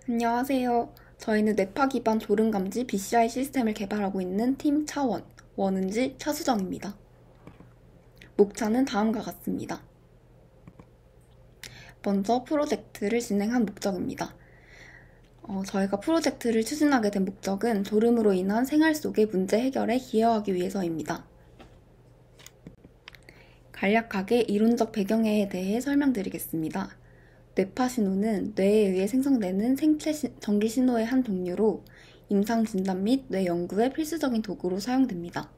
안녕하세요. 저희는 뇌파 기반 졸음 감지 BCI 시스템을 개발하고 있는 팀 차원, 원은지 차수정입니다. 목차는 다음과 같습니다. 먼저 프로젝트를 진행한 목적입니다. 저희가 프로젝트를 추진하게 된 목적은 졸음으로 인한 생활 속의 문제 해결에 기여하기 위해서입니다. 간략하게 이론적 배경에 대해 설명드리겠습니다. 뇌파 신호는 뇌에 의해 생성되는 생체 전기 신호의 한 종류로 임상 진단 및 뇌 연구의 필수적인 도구로 사용됩니다.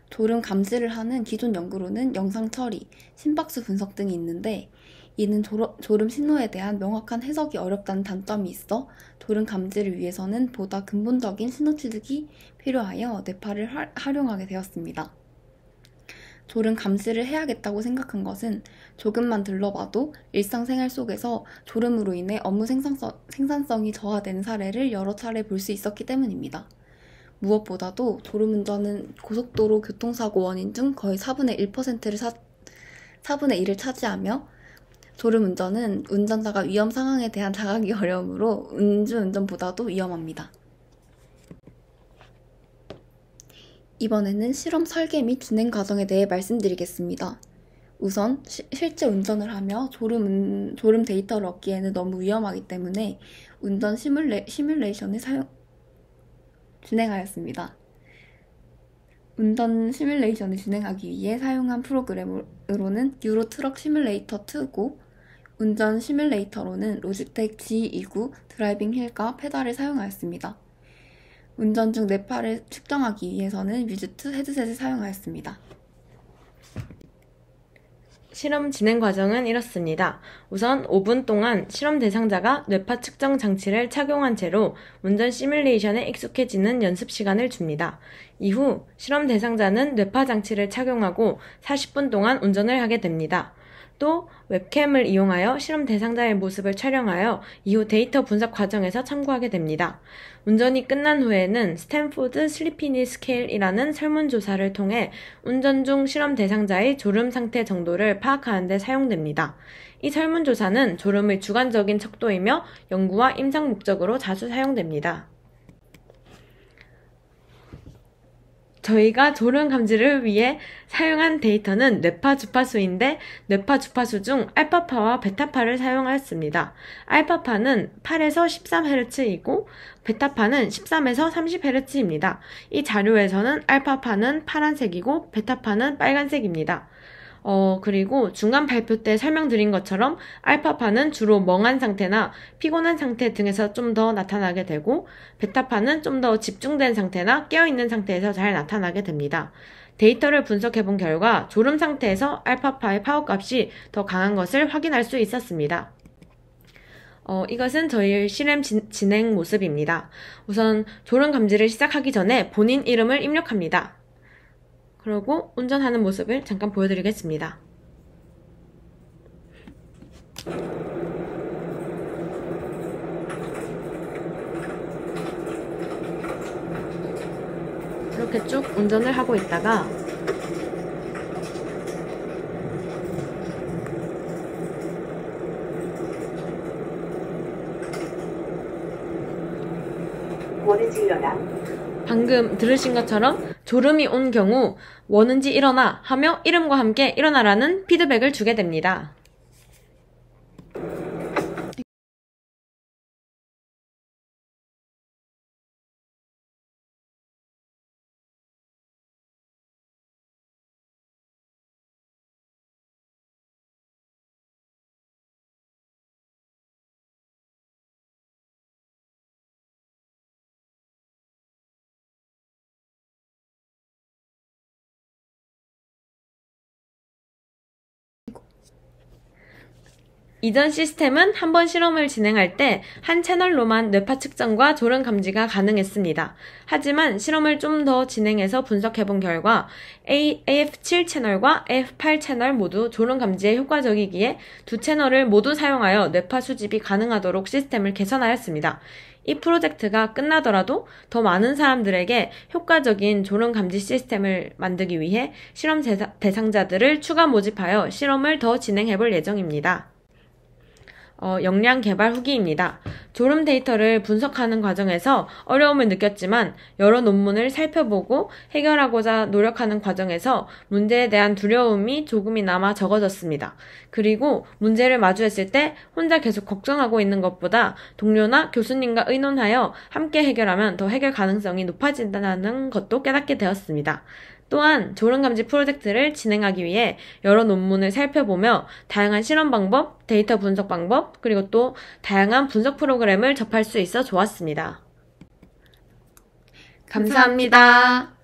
졸음 감지를 하는 기존 연구로는 영상 처리, 심박수 분석 등이 있는데 이는 졸음 신호에 대한 명확한 해석이 어렵다는 단점이 있어 졸음 감지를 위해서는 보다 근본적인 신호 취득이 필요하여 뇌파를 활용하게 되었습니다. 졸음 감지를 해야겠다고 생각한 것은 조금만 들러봐도 일상생활 속에서 졸음으로 인해 업무 생산성이 저하되는 사례를 여러 차례 볼 수 있었기 때문입니다. 무엇보다도 졸음운전은 고속도로 교통사고 원인 중 거의 4분의 1을 차지하며 졸음운전은 운전자가 위험 상황에 대한 자각이 어려우므로 음주운전보다도 위험합니다. 이번에는 실험 설계 및 진행 과정에 대해 말씀드리겠습니다. 우선 실제 운전을 하며 졸음 데이터를 얻기에는 너무 위험하기 때문에 운전 시뮬레이션을 진행하였습니다. 운전 시뮬레이션을 진행하기 위해 사용한 프로그램으로는 유로 트럭 시뮬레이터 2고 운전 시뮬레이터로는 로지텍 G29 드라이빙 휠과 페달을 사용하였습니다. 운전 중 뇌파를 측정하기 위해서는 뮤즈2 헤드셋을 사용하였습니다. 실험 진행 과정은 이렇습니다. 우선 5분 동안 실험 대상자가 뇌파 측정 장치를 착용한 채로 운전 시뮬레이션에 익숙해지는 연습 시간을 줍니다. 이후 실험 대상자는 뇌파 장치를 착용하고 40분 동안 운전을 하게 됩니다. 또 웹캠을 이용하여 실험 대상자의 모습을 촬영하여 이후 데이터 분석 과정에서 참고하게 됩니다. 운전이 끝난 후에는 스탠포드 슬리피니스 스케일이라는 설문조사를 통해 운전 중 실험 대상자의 졸음 상태 정도를 파악하는 데 사용됩니다. 이 설문조사는 졸음의 주관적인 척도이며 연구와 임상 목적으로 자주 사용됩니다. 저희가 졸음 감지를 위해 사용한 데이터는 뇌파 주파수인데 뇌파 주파수 중 알파파와 베타파를 사용하였습니다. 알파파는 8에서 13Hz이고 베타파는 13에서 30Hz입니다. 이 자료에서는 알파파는 파란색이고 베타파는 빨간색입니다. 그리고 중간 발표 때 설명드린 것처럼 알파파는 주로 멍한 상태나 피곤한 상태 등에서 좀 더 나타나게 되고 베타파는 좀 더 집중된 상태나 깨어있는 상태에서 잘 나타나게 됩니다. 데이터를 분석해본 결과 졸음 상태에서 알파파의 파워값이 더 강한 것을 확인할 수 있었습니다. 이것은 저희 실험 진행 모습입니다. 우선 졸음 감지를 시작하기 전에 본인 이름을 입력합니다. 그리고 운전하는 모습을 잠깐 보여드리겠습니다. 이렇게 쭉 운전을 하고 있다가 방금 들으신 것처럼 졸음이 온 경우 원은지 일어나 하며 이름과 함께 일어나라는 피드백을 주게 됩니다. 이전 시스템은 한 번 실험을 진행할 때 한 채널로만 뇌파 측정과 졸음 감지가 가능했습니다. 하지만 실험을 좀 더 진행해서 분석해본 결과 AF7 채널과 AF8 채널 모두 졸음 감지에 효과적이기에 두 채널을 모두 사용하여 뇌파 수집이 가능하도록 시스템을 개선하였습니다. 이 프로젝트가 끝나더라도 더 많은 사람들에게 효과적인 졸음 감지 시스템을 만들기 위해 실험 대상자들을 추가 모집하여 실험을 더 진행해볼 예정입니다. 역량 개발 후기입니다. 졸음 데이터를 분석하는 과정에서 어려움을 느꼈지만 여러 논문을 살펴보고 해결하고자 노력하는 과정에서 문제에 대한 두려움이 조금이나마 적어졌습니다. 그리고 문제를 마주했을 때 혼자 계속 걱정하고 있는 것보다 동료나 교수님과 의논하여 함께 해결하면 더 해결 가능성이 높아진다는 것도 깨닫게 되었습니다. 또한 졸음감지 프로젝트를 진행하기 위해 여러 논문을 살펴보며 다양한 실험 방법, 데이터 분석 방법, 그리고 또 다양한 분석 프로그램을 접할 수 있어 좋았습니다. 감사합니다.